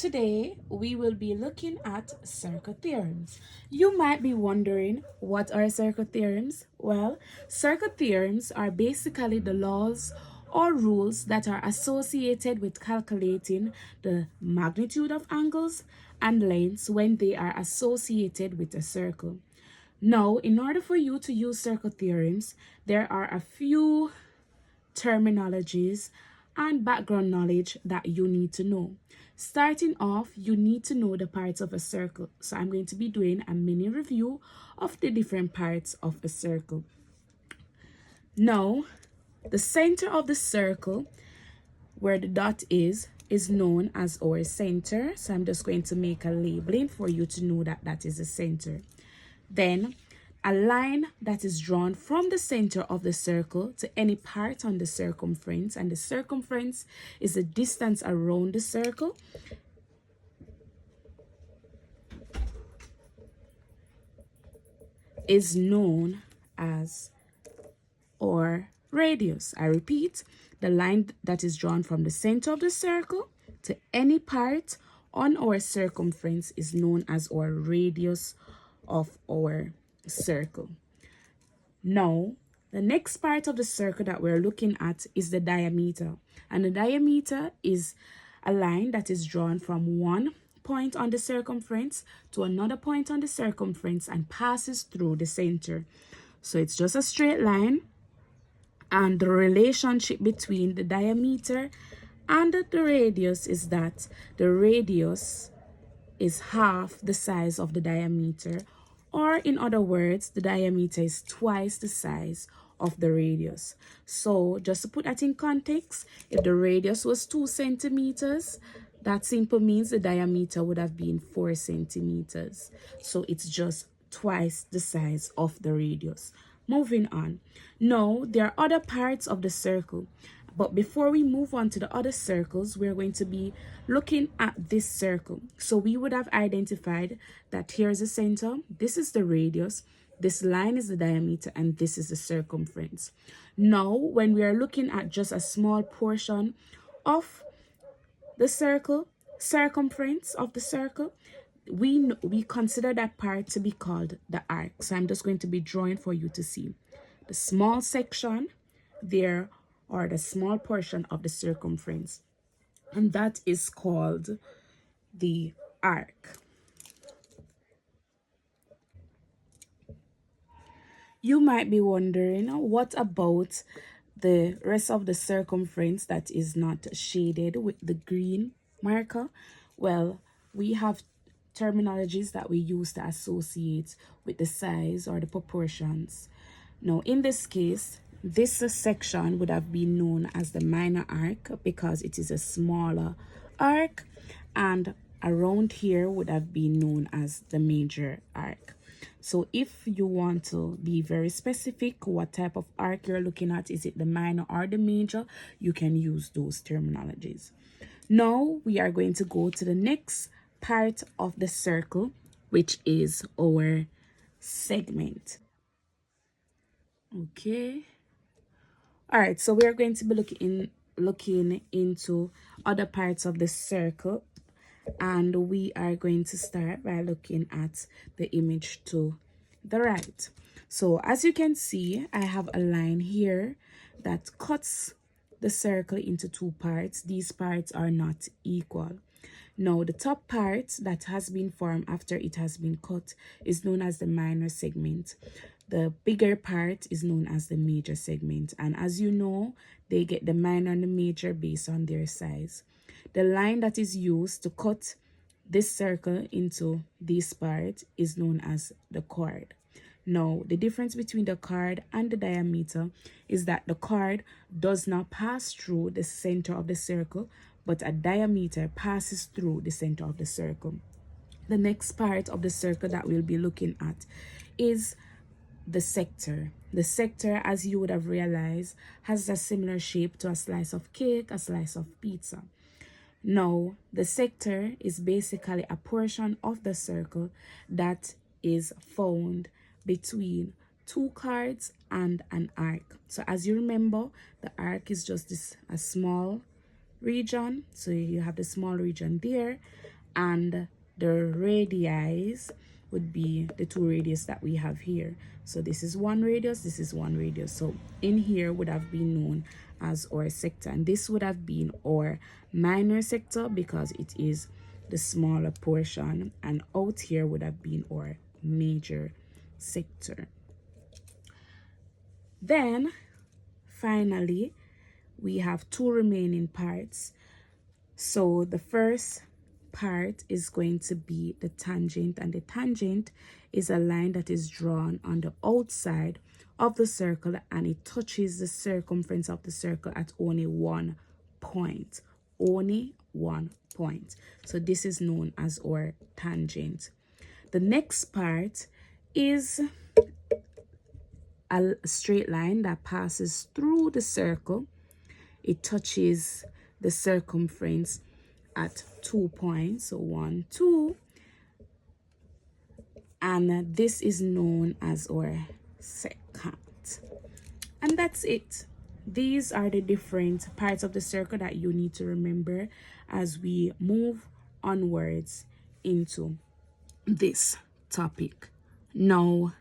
Today, we will be looking at circle theorems. You might be wondering, what are circle theorems? Well, circle theorems are basically the laws or rules that are associated with calculating the magnitude of angles and lengths when they are associated with a circle. Now, in order for you to use circle theorems, there are a few terminologies and background knowledge that you need to know. Starting off, you need to know the parts of a circle. So I'm going to be doing a mini review of the different parts of a circle. Now, the center of the circle, where the dot is known as our center. So I'm just going to make a labeling for you to know that that is the center. Then a line that is drawn from the center of the circle to any part on the circumference, and the circumference is the distance around the circle, is known as our radius. I repeat, the line that is drawn from the center of the circle to any part on our circumference is known as our radius of our circle. Now, the next part of the circle that we're looking at is the diameter. And the diameter is a line that is drawn from one point on the circumference to another point on the circumference and passes through the center. So it's just a straight line, and the relationship between the diameter and the radius is that the radius is half the size of the diameter, or in other words, the diameter is twice the size of the radius. So just to put that in context, if the radius was 2 centimeters, that simply means the diameter would have been 4 centimeters. So it's just twice the size of the radius. Moving on. Now, there are other parts of the circle. But before we move on to the other circles, we're going to be looking at this circle. So we would have identified that here's the center, this is the radius, this line is the diameter, and this is the circumference. Now, when we are looking at just a small portion of the circumference of the circle, we consider that part to be called the arc. So I'm just going to be drawing for you to see the small section there, or the small portion of the circumference, and that is called the arc. You might be wondering, what about the rest of the circumference that is not shaded with the green marker? Well, we have terminologies that we use to associate with the size or the proportions. Now, in this case, this section would have been known as the minor arc because it is a smaller arc, and around here would have been known as the major arc. So if you want to be very specific what type of arc you're looking at, is it the minor or the major, you can use those terminologies. Now we are going to go to the next part of the circle, which is our segment. Okay. All right, so we're going to be looking into other parts of the circle, and we are going to start by looking at the image to the right. So as you can see, I have a line here that cuts the circle into two parts. These parts are not equal. Now, the top part that has been formed after it has been cut is known as the minor segment. The bigger part is known as the major segment. And as you know, they get the minor and the major based on their size. The line that is used to cut this circle into this part is known as the chord. Now, the difference between the chord and the diameter is that the chord does not pass through the center of the circle, but a diameter passes through the center of the circle. The next part of the circle that we'll be looking at is the sector. The sector, as you would have realized, has a similar shape to a slice of cake, a slice of pizza. Now, the sector is basically a portion of the circle that is found between two chords and an arc. So as you remember, the arc is just a small region, so you have the small region there, and the radii would be the two radius that we have here. So this is one radius, this is one radius. So in here would have been known as our sector, and this would have been our minor sector because it is the smaller portion, and out here would have been our major sector. Then finally we have two remaining parts. So the first part is going to be the tangent, and the tangent is a line that is drawn on the outside of the circle and it touches the circumference of the circle at only 1 point. Only 1 point. So this is known as our tangent. The next part is a straight line that passes through the circle. It touches the circumference at 2 points, so 1, 2, and this is known as our secant. And that's it. These are the different parts of the circle that you need to remember as we move onwards into this topic. Now,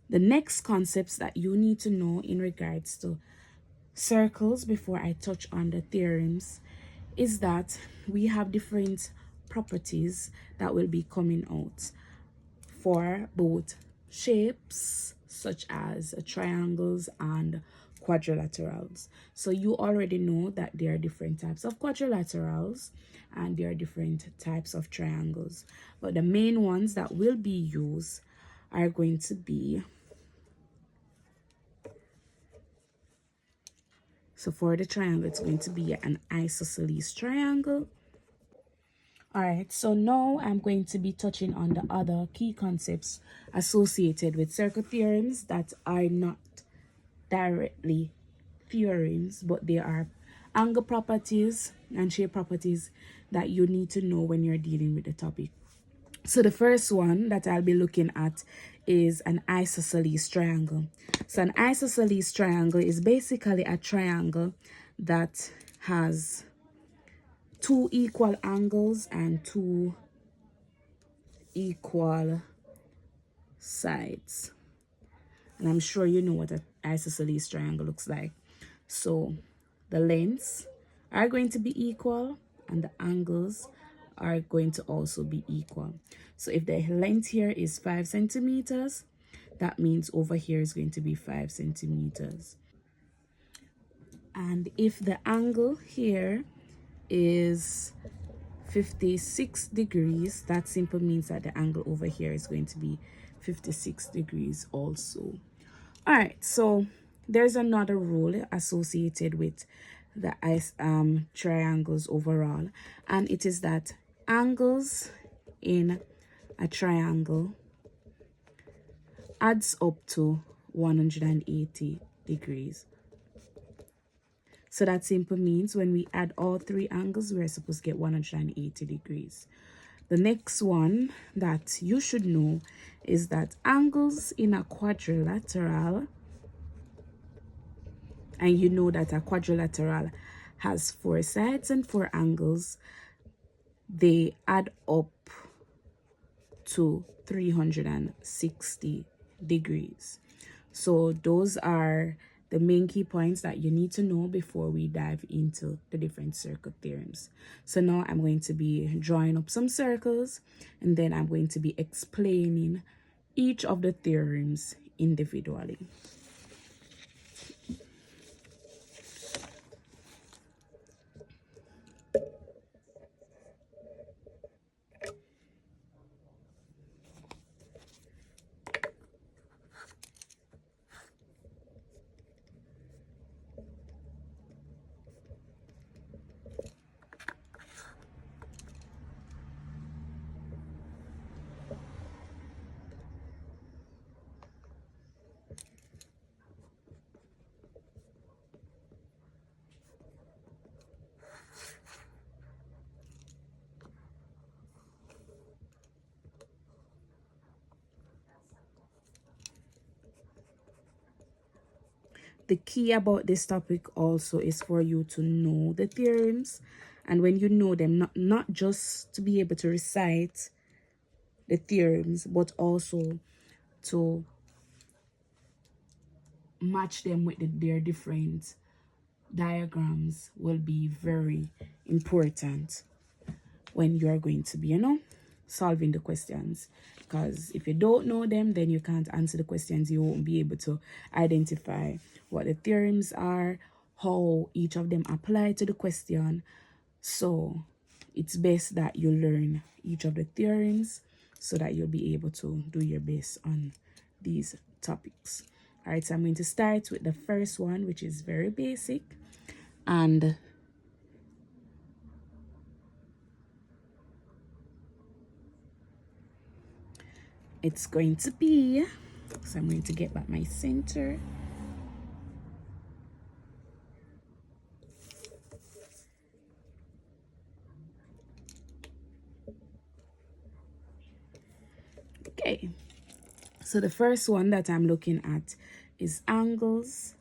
the next concepts that you need to know in regards to circles before I touch on the theorems is that we have different properties that will be coming out for both shapes such as triangles and quadrilaterals. So you already know that there are different types of quadrilaterals and there are different types of triangles, but the main ones that will be used are going to be, so for the triangle it's going to be an isosceles triangle. All right, so now I'm going to be touching on the other key concepts associated with circle theorems that are not directly theorems, but they are angle properties and shape properties that you need to know when you're dealing with the topic. So the first one that I'll be looking at is an isosceles triangle. So an isosceles triangle is basically a triangle that has two equal angles and two equal sides. And I'm sure you know what an isosceles triangle looks like. So the lengths are going to be equal and the angles are going to also be equal. So if the length here is 5 centimeters, that means over here is going to be 5 centimeters. And if the angle here is 56 degrees, that simply means that the angle over here is going to be 56 degrees also. All right, so there's another rule associated with the triangles overall, and it is that angles in a triangle adds up to 180 degrees. So that simply means when we add all three angles, we're supposed to get 180 degrees. The next one that you should know is that angles in a quadrilateral, and you know that a quadrilateral has 4 sides and 4 angles, they add up to 360 degrees. So those are the main key points that you need to know before we dive into the different circle theorems. So now I'm going to be drawing up some circles, and then I'm going to be explaining each of the theorems individually. the key about this topic also is for you to know the theorems, and when you know them, not just to be able to recite the theorems, but also to match them with their different diagrams will be very important when you are going to be, solving the questions. Because if you don't know them, then you can't answer the questions. You won't be able to identify what the theorems are, how each of them apply to the question. So it's best that you learn each of the theorems so that you'll be able to do your best on these topics. All right, so I'm going to start with the first one, which is very basic, and it's going to be, so I'm going to get back my center. Okay, so the first one that I'm looking at is angles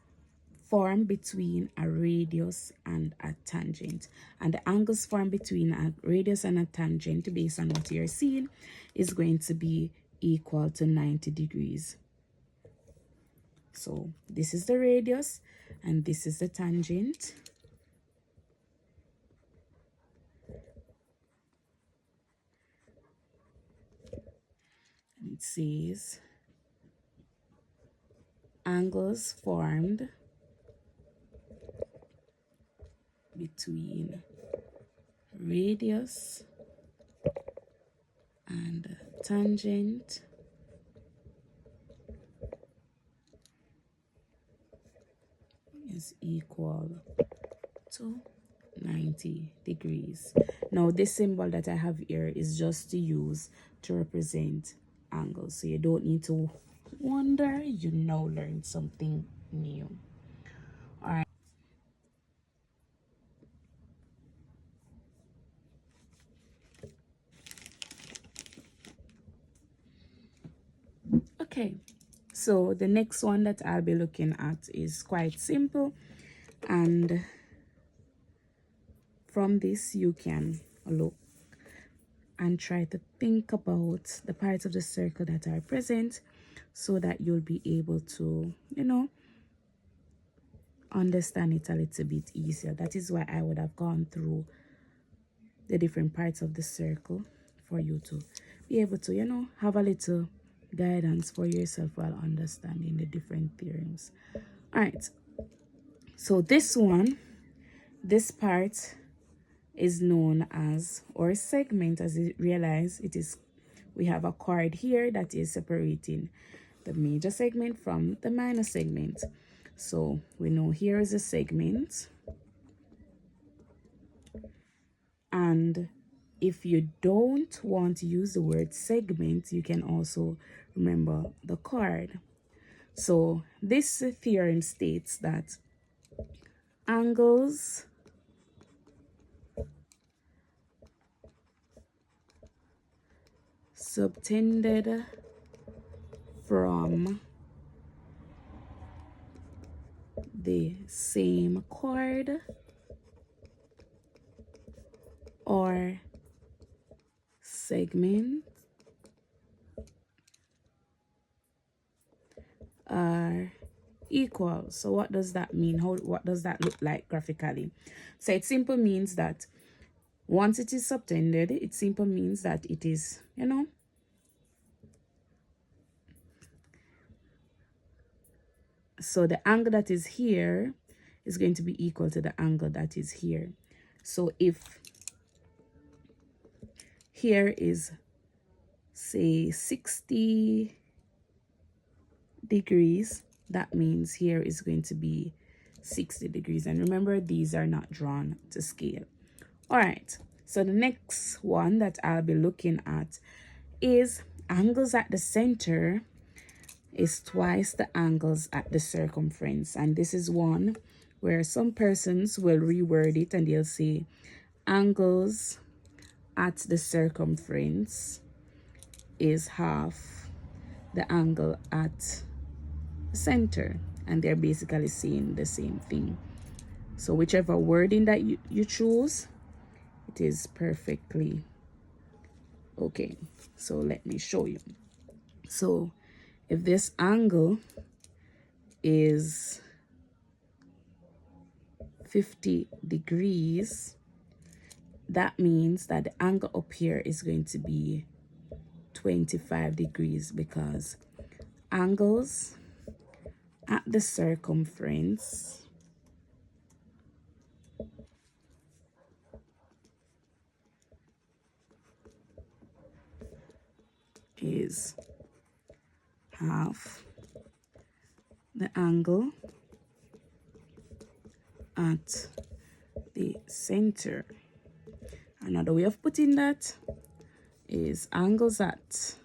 formed between a radius and a tangent. And the angles formed between a radius and a tangent, based on what you're seeing, is going to be equal to 90 degrees. So this is the radius and this is the tangent. It says angles formed between radius and tangent is equal to 90 degrees. Now this symbol that I have here is just to use to represent angles, so you don't need to wonder. You now learned something new. All right. Okay, so the next one that I'll be looking at is quite simple, and from this you can look and try to think about the parts of the circle that are present so that you'll be able to, understand it a little bit easier. That is why I would have gone through the different parts of the circle for you to be able to, have a little guidance for yourself while understanding the different theorems. All right, so this part is known as, or segment, as you realize we have a chord here that is separating the major segment from the minor segment. So we know here is a segment, and if you don't want to use the word segment, you can also remember the chord. So this theorem states that angles subtended from the same chord or segment are equal. So what does that mean? What does that look like graphically? So it simply means that once it is subtended, it simply means that it is, so the angle that is here is going to be equal to the angle that is here. So if here is, say, 60 degrees, that means here is going to be 60 degrees. And remember, these are not drawn to scale. All right, so the next one that I'll be looking at is angles at the center is twice the angles at the circumference. And this is one where some persons will reword it and they'll say angles at the circumference is half the angle at the center. and they're basically saying the same thing. So whichever wording that you choose, it is perfectly okay. So let me show you. So if this angle is 50 degrees, that means that the angle up here is going to be 25 degrees, because angles at the circumference is half the angle at the center. Another way of putting that is angles at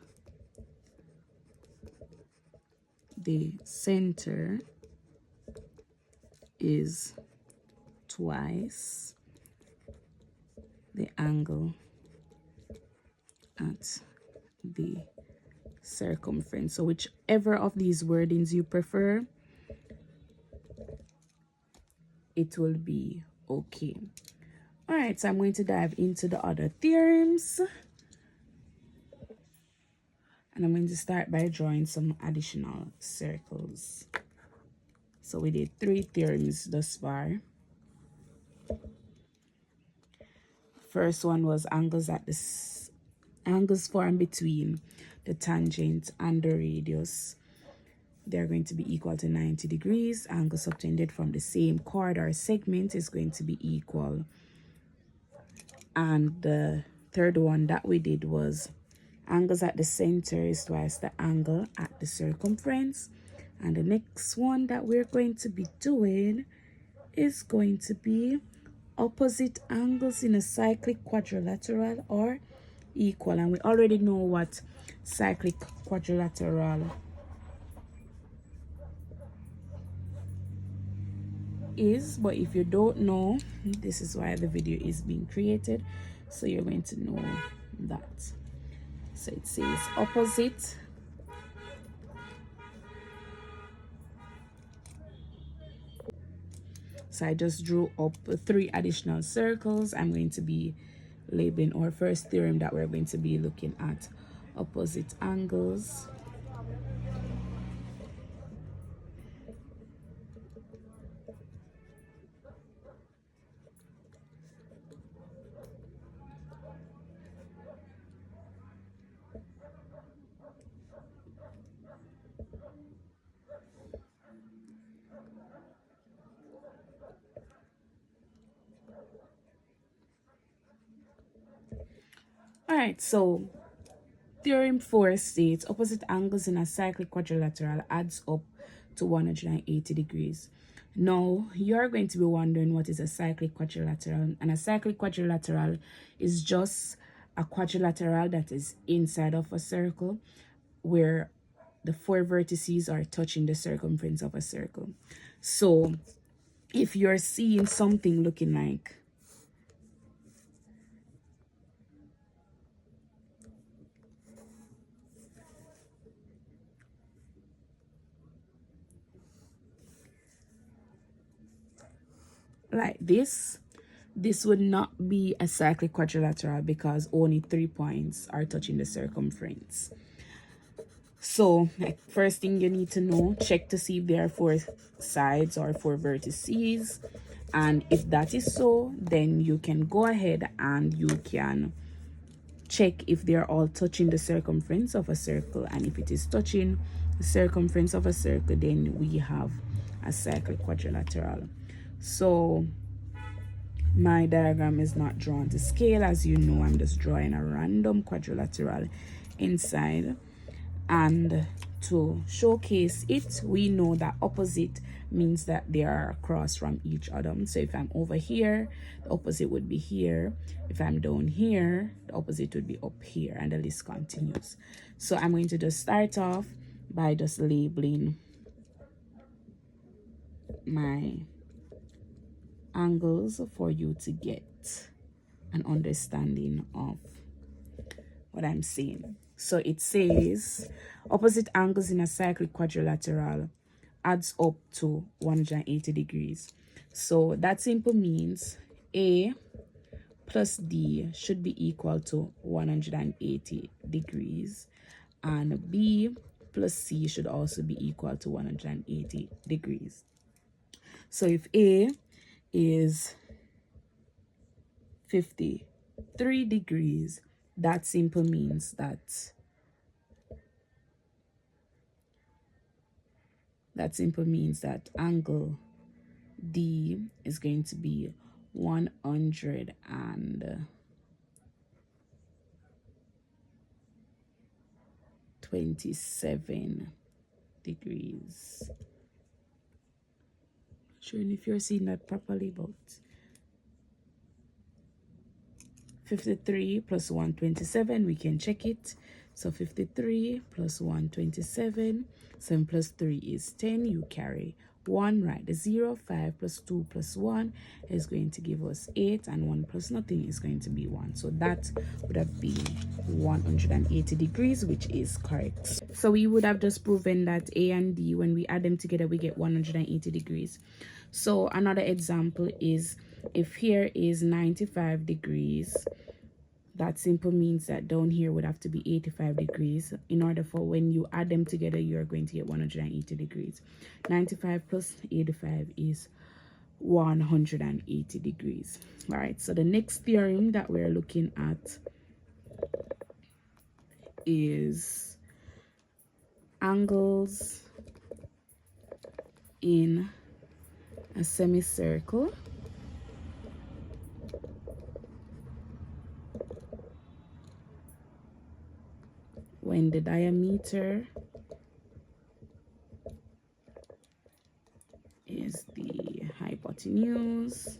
the center is twice the angle at the circumference. So whichever of these wordings you prefer, it will be okay. All right, so I'm going to dive into the other theorems. And I'm going to start by drawing some additional circles. So we did 3 theorems thus far. First one was angles formed between the tangent and the radius. They're going to be equal to 90 degrees. Angles obtained from the same chord or segment is going to be equal. And the third one that we did was angles at the center is twice the angle at the circumference. And the next one that we're going to be doing is going to be opposite angles in a cyclic quadrilateral or equal. And we already know what cyclic quadrilateral is, but if you don't know, this is why the video is being created, so you're going to know that. So it says opposite so I just drew up 3 additional circles. I'm going to be labeling our first theorem that we're going to be looking at opposite angles. All right, so theorem 4 states opposite angles in a cyclic quadrilateral adds up to 180 degrees. Now, you're going to be wondering what is a cyclic quadrilateral, and a cyclic quadrilateral is just a quadrilateral that is inside of a circle where the 4 vertices are touching the circumference of a circle. So if you're seeing something looking like this would not be a cyclic quadrilateral because only 3 points are touching the circumference. So first thing you need to know, check to see if there are 4 sides or 4 vertices, and if that is so, then you can go ahead and you can check if they're all touching the circumference of a circle, and if it is touching the circumference of a circle, then we have a cyclic quadrilateral. So my diagram is not drawn to scale, as you know. I'm just drawing a random quadrilateral inside, and to showcase it, we know that opposite means that they are across from each other. So if I'm over here, the opposite would be here. If I'm down here, the opposite would be up here, and the list continues. So I'm going to just start off by just labeling my angles for you to get an understanding of what I'm saying. So it says opposite angles in a cyclic quadrilateral adds up to 180 degrees. So that simply means A plus D should be equal to 180 degrees, and B plus C should also be equal to 180 degrees. So if A is 53 degrees, that simply means that angle D is going to be 127 degrees. Not sure if you're seeing that properly, but 53 plus 127, we can check it. So 53 plus 127, 7 plus 3 is 10. You carry 1, right? The 0, 5 plus 2 plus 1 is going to give us 8, and 1 plus nothing is going to be 1. So that would have been 180 degrees, which is correct. So we would have just proven that A and D, when we add them together, we get 180 degrees. So another example is, if here is 95 degrees, that simply means that down here would have to be 85 degrees. In order for when you add them together, you're going to get 180 degrees. 95 plus 85 is 180 degrees. All right, so the next theorem that we're looking at is angles in a semicircle when the diameter is the hypotenuse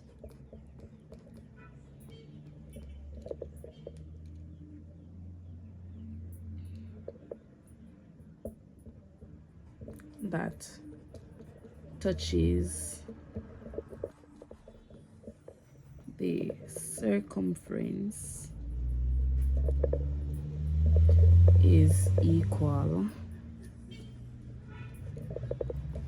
that touches the circumference is equal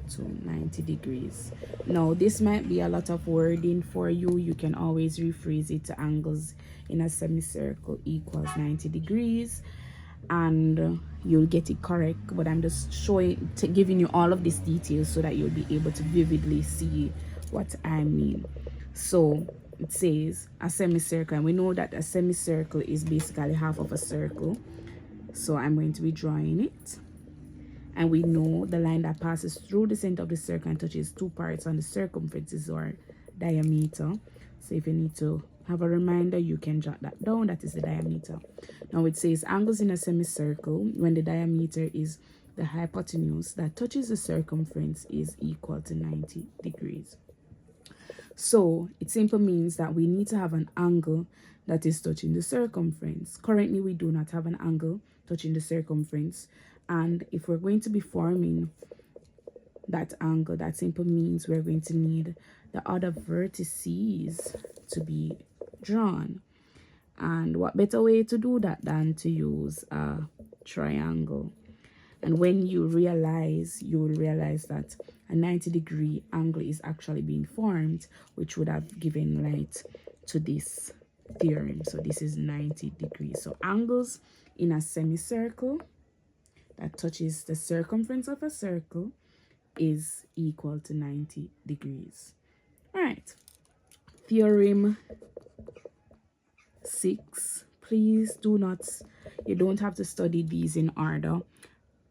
to 90 degrees. Now this might be a lot of wording for you. You can always rephrase it to angles in a semicircle equals 90 degrees, and you'll get it correct. But I'm just giving you all of these details so that you'll be able to vividly see what I mean. So it says a semicircle, and we know that a semicircle is basically half of a circle. So I'm going to be drawing it, and we know the line that passes through the center of the circle and touches two parts on the circumference is our diameter. So if you need to have a reminder, you can jot that down. That is the diameter. Now it says angles in a semicircle when the diameter is the hypotenuse that touches the circumference is equal to 90 degrees. So it simply means that we need to have an angle that is touching the circumference. Currently, we do not have an angle touching the circumference. And if we're going to be forming that angle, that simply means we're going to need the other vertices to be drawn. And what better way to do that than to use a triangle? And when you will realize that a 90-degree angle is actually being formed, which would have given light to this theorem. So this is 90 degrees. So angles in a semicircle that touches the circumference of a circle is equal to 90 degrees. All right. Theorem 6. Please do not, you don't have to study these in order.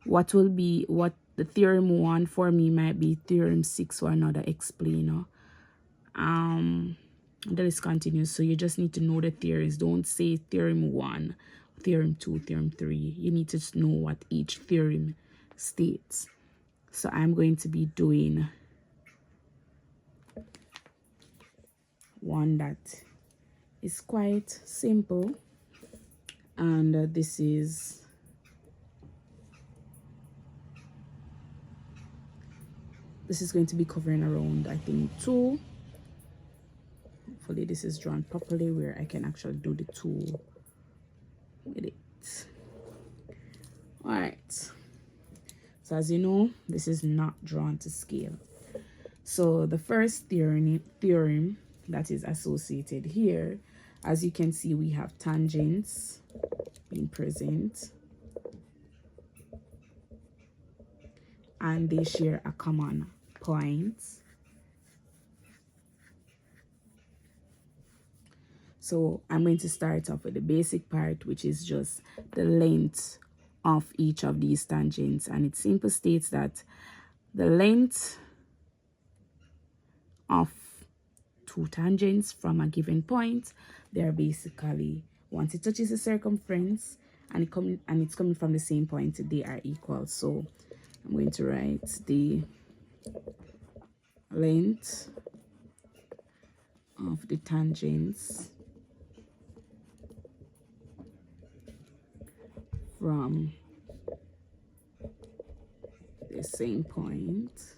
What the theorem 1 for me might be theorem 6 for another explainer. The list continues, so you just need to know the theories. Don't say theorem 1, theorem 2, theorem 3. You need to know what each theorem states. So I'm going to be doing one that is quite simple, and this is going to be covering around, I think, 2. Hopefully this is drawn properly where I can actually do the 2 with it. All right, so So as you know, this is not drawn to scale. So the first theorem that is associated here, as you can see, we have tangents being present, and they share a common point. So I'm going to start off with the basic part, which is just the length of each of these tangents. And it simply states that the length of two tangents from a given point, they're basically, once it touches the circumference and it's coming from the same point, they are equal. So I'm going to write the length of the tangents from the same point,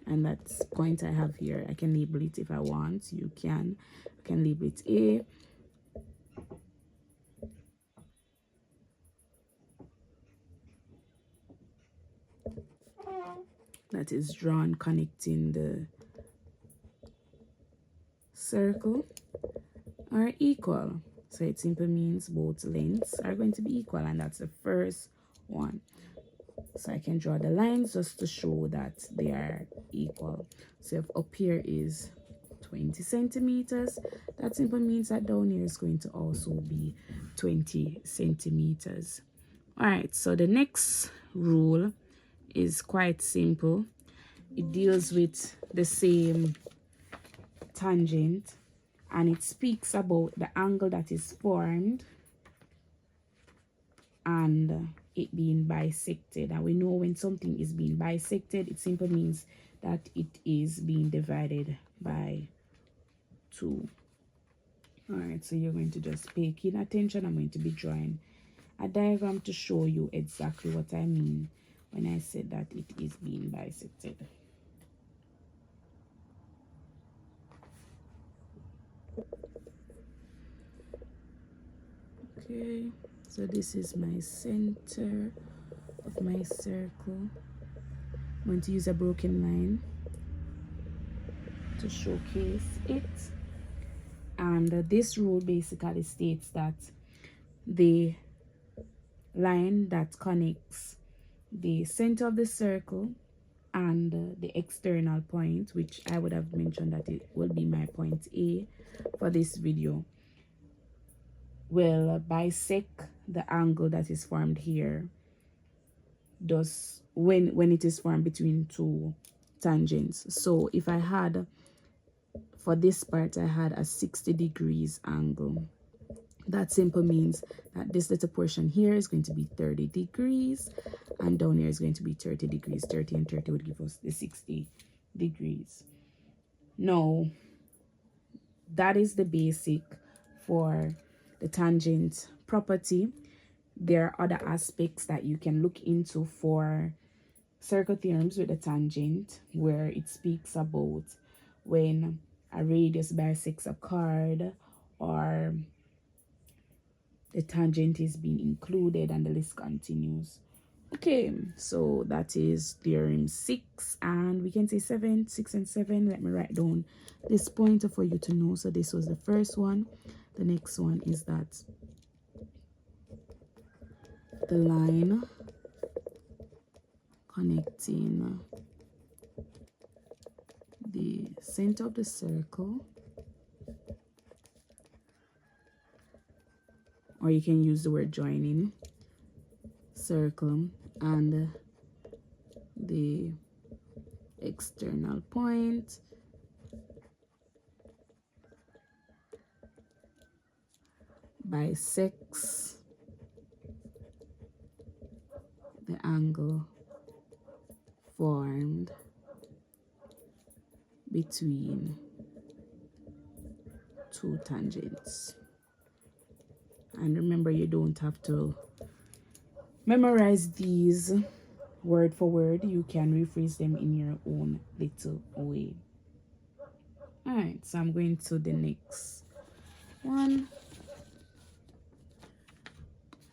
and that's point I have here. I can label it if I want. You can. I can label it A. That is drawn connecting the circle are equal. So it simply means both lengths are going to be equal, and that's the first one. So I can draw the lines just to show that they are equal. So if up here is 20 centimeters, that simply means that down here is going to also be 20 centimeters. All right, so the next rule is quite simple. It deals with the same tangent, and it speaks about the angle that is formed and it being bisected. And we know when something is being bisected, it simply means that it is being divided by 2. All right, so you're going to just pay keen attention. I'm going to be drawing a diagram to show you exactly what I mean when I said that it is being bisected. Okay, so this is my center of my circle. I'm going to use a broken line to showcase it. And this rule basically states that the line that connects the center of the circle and the external point, which I would have mentioned that it will be my point A for this video, will bisect the angle that is formed here, thus when it is formed between two tangents. So if I had, for this part, I had a 60 degrees angle. That simply means that this little portion here is going to be 30 degrees, and down here is going to be 30 degrees. 30 and 30 would give us the 60 degrees. Now, that is the basic for the tangent property. There are other aspects that you can look into for circle theorems with the tangent, where it speaks about when a radius bisects a chord, or the tangent is being included, and the list continues. Okay, so that is theorem 6, and we can say 7, 6 and 7. Let me write down this pointer for you to know. So this was the first one. The next one is that the line connecting the center of the circle, or you can use the word joining, circle and the external point bisects the angle formed between two tangents. And remember, you don't have to memorize these word for word. You can rephrase them in your own little way. All right, so I'm going to the next one.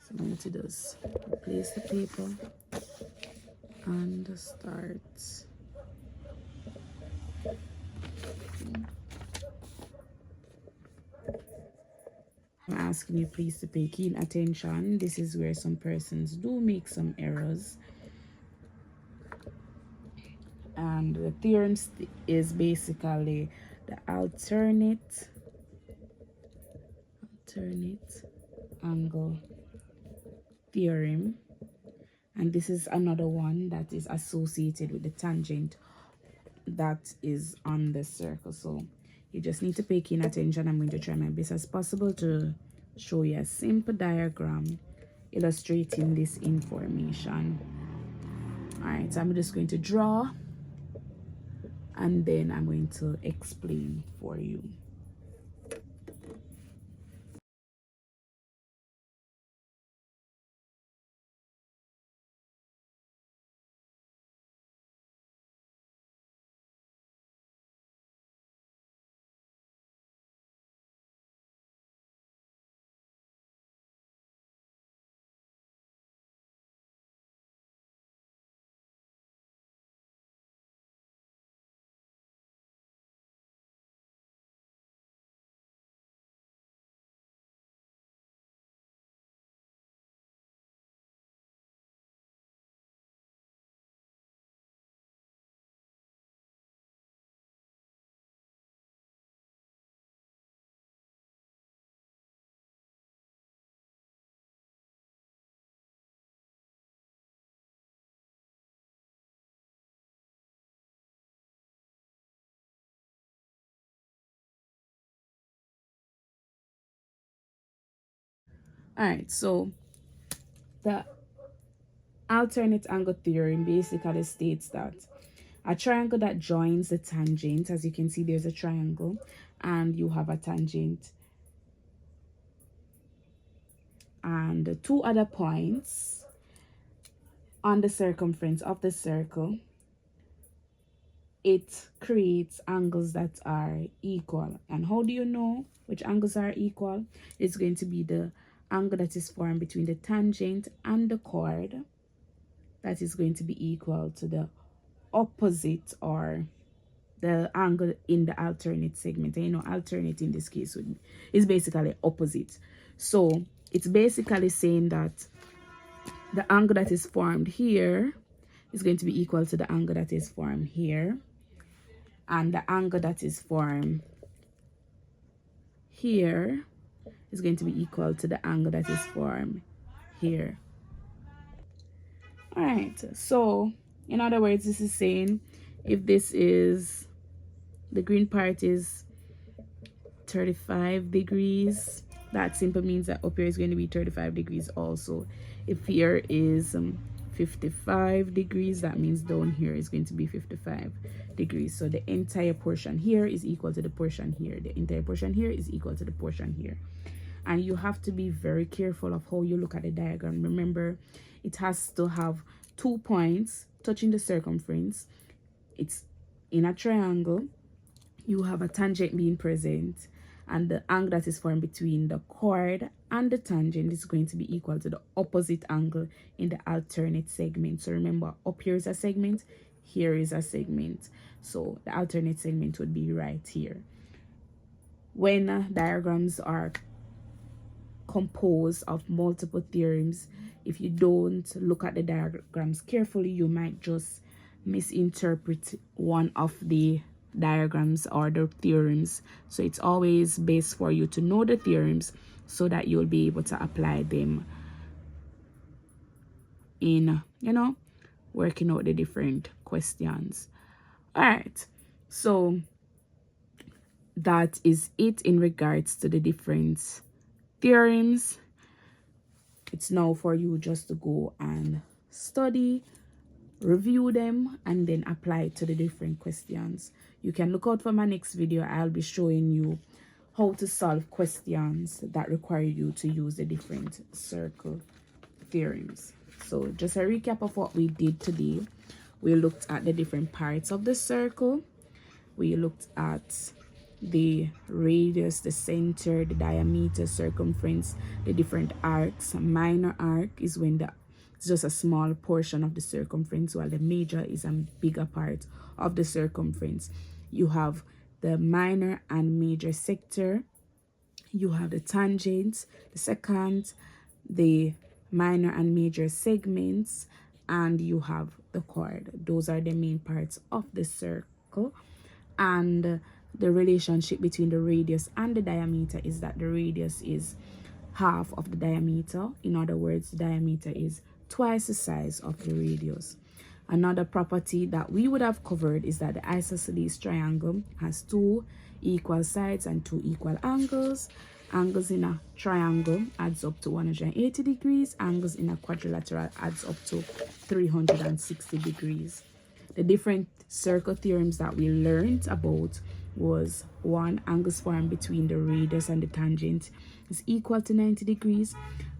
So I'm going to just replace the paper. and start. I'm asking you please to pay keen attention. This is where some persons do make some errors. And the theorems is basically the alternate angle theorem, and this is another one that is associated with the tangent that is on the circle. So you just need to pay keen attention. I'm going to try my best as possible to show you a simple diagram illustrating this information. All right, so I'm just going to draw and then I'm going to explain for you. All right, so the alternate angle theorem basically states that a triangle that joins the tangent, as you can see there's a triangle and you have a tangent and two other points on the circumference of the circle, it creates angles that are equal. And how do you know which angles are equal? It's going to be the angle that is formed between the tangent and the chord that is going to be equal to the opposite, or the angle in the alternate segment. And you know, alternate in this case is basically opposite. So it's basically saying that the angle that is formed here is going to be equal to the angle that is formed here, and the angle that is formed here is going to be equal to the angle that is formed here. All right, so in other words, this is saying if this is, the green part is 35 degrees, that simply means that up here is going to be 35 degrees also. If here is 55 degrees, that means down here is going to be 55 degrees. So the entire portion here is equal to the portion here. The entire portion here is equal to the portion here. And you have to be very careful of how you look at the diagram. Remember, it has to have 2 points touching the circumference. It's in a triangle. You have a tangent being present, and the angle that is formed between the chord and the tangent is going to be equal to the opposite angle in the alternate segment. So remember, up here is a segment, here is a segment. So the alternate segment would be right here. When diagrams are composed of multiple theorems, if you don't look at the diagrams carefully, you might just misinterpret one of the diagrams or the theorems. So it's always best for you to know the theorems so that you'll be able to apply them in, you know, working out the different questions. All right, so that is it in regards to the different theorems. It's now for you just to go and study, review them, and then apply it to the different questions. You can look out for my next video. I'll be showing you how to solve questions that require you to use the different circle theorems. So just a recap of what we did today. We looked at the different parts of the circle. We looked at the radius, the center, the diameter, circumference, the different arcs. A minor arc is when the It's just a small portion of the circumference, while the major is a bigger part of the circumference. You have the minor and major sector. You have the tangent, the secant, the minor and major segments, and you have the chord. Those are the main parts of the circle. And the relationship between the radius and the diameter is that the radius is half of the diameter. In other words, the diameter is twice the size of the radius. Another property that we would have covered is that the isosceles triangle has two equal sides and two equal angles. Angles in a triangle adds up to 180 degrees. Angles in a quadrilateral adds up to 360 degrees. The different circle theorems that we learned about was: 1, angles formed between the radius and the tangent is equal to 90 degrees.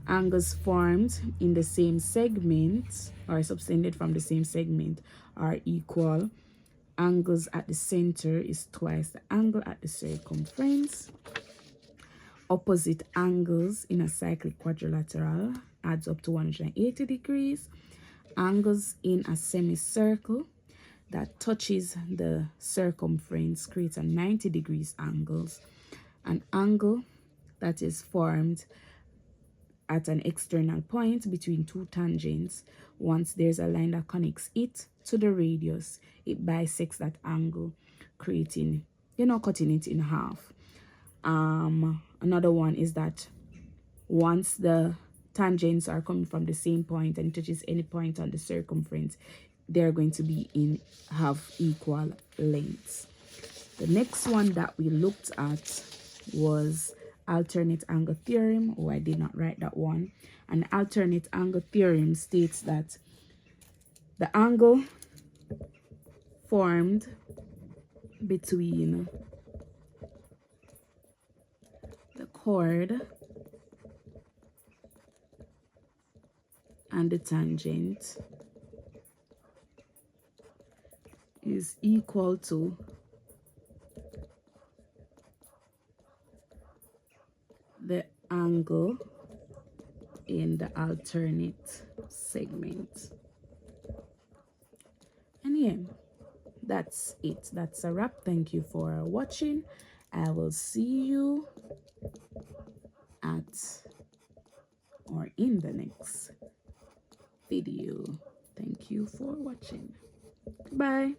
Angles formed in the same segment or subtended from the same segment are equal. Angles at the center is twice the angle at the circumference. Opposite angles in a cyclic quadrilateral adds up to 180 degrees. Angles in a semicircle that touches the circumference creates a 90 degrees angles. An angle that is formed at an external point between two tangents, once there's a line that connects it to the radius, it bisects that angle, creating, cutting it in half. Another one is that once the tangents are coming from the same point and touches any point on the circumference, they're going to have equal lengths. The next one that we looked at was alternate angle theorem. Oh, I did not write that one. An alternate angle theorem states that the angle formed between the chord and the tangent is equal to the angle in the alternate segment. And yeah, that's it. That's a wrap. Thank you for watching. I will see you at or in the next video. Thank you for watching. Bye.